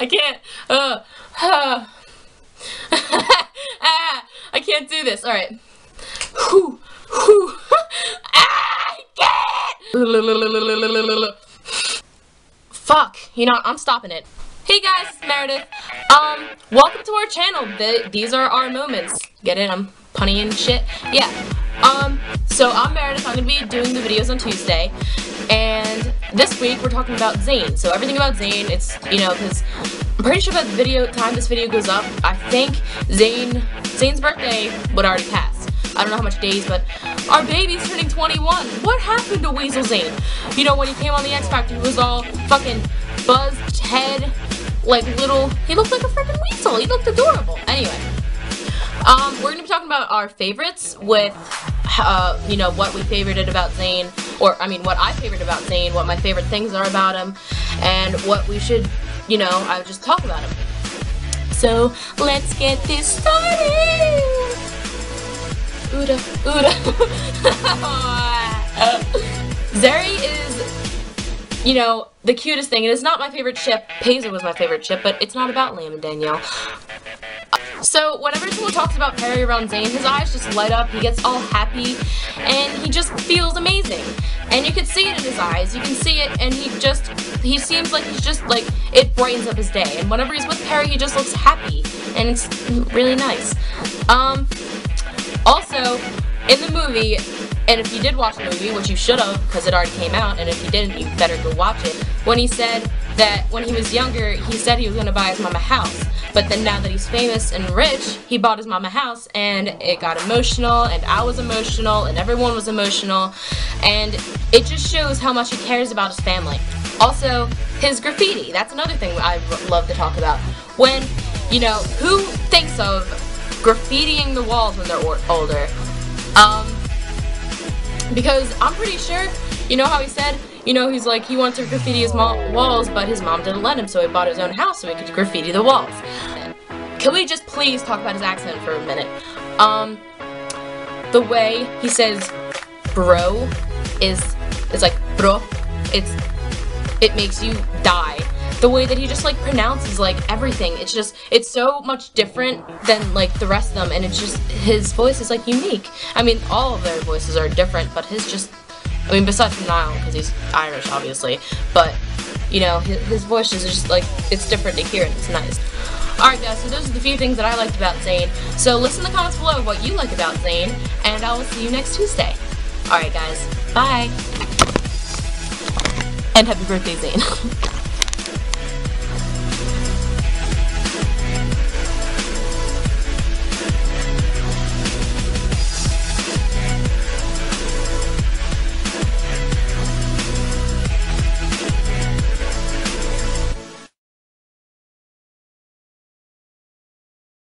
I can't. I can't do this. All right. I can't. Fuck. You know, I'm stopping it. Hey guys, it's Meredith. Welcome to our channel. These are our moments. Get it? I'm punny and shit. Yeah. So I'm Meredith. I'm gonna be doing the videos on Tuesday, and this week we're talking about Zayn. So everything about Zayn, it's, you know, because I'm pretty sure by the time this video goes up, I think Zayn's birthday would already pass. I don't know how much days, but our baby's turning 21. What happened to Weasel Zayn? You know, when he came on the X Factor, he was all fucking buzzed head, like little, he looked like a freaking weasel. He looked adorable. Anyway, we're gonna be talking about our favorites with, you know, what we favorited about Zayn, or I mean, what I favored about Zayn, what my favorite things are about him, and what we should, you know, I would just talk about him. So let's get this started. Ooda, ooda. Zeri is, you know, the cutest thing. It is not my favorite ship. Paizo was my favorite ship, but it's not about Liam and Danielle. So whenever someone talks about Perry around Zayn, his eyes just light up, he gets all happy, and he just feels amazing. And you can see it in his eyes, you can see it, and he seems like he's just, like, it brightens up his day. And whenever he's with Perry, he just looks happy, and it's really nice. Also, in the movie, and if you did watch the movie, which you should have, because it already came out, and if you didn't, you better go watch it, when he said that when he was younger, he said he was going to buy his mom a house, but then now that he's famous and rich, he bought his mom a house, and it got emotional, and I was emotional, and everyone was emotional, and it just shows how much he cares about his family. Also, his graffiti, that's another thing I love to talk about. When, you know, who thinks of graffitiing the walls when they're older? Because I'm pretty sure, you know how he said, you know, he's like, he wants to graffiti his walls, but his mom didn't let him, so he bought his own house so he could graffiti the walls. Can we just please talk about his accent for a minute? The way he says bro is like bro, it makes you die. The way that he just, like, pronounces, like, everything, it's so much different than, like, the rest of them, and it's just, his voice is, like, unique. I mean, all of their voices are different, but his just, I mean, besides from Niall, because he's Irish, obviously, but, you know, his voice is just, like, it's different to hear, and it's nice. Alright guys, so those are the few things that I liked about Zayn, so listen in the comments below what you like about Zayn, and I will see you next Tuesday. Alright guys, bye! And happy birthday, Zayn.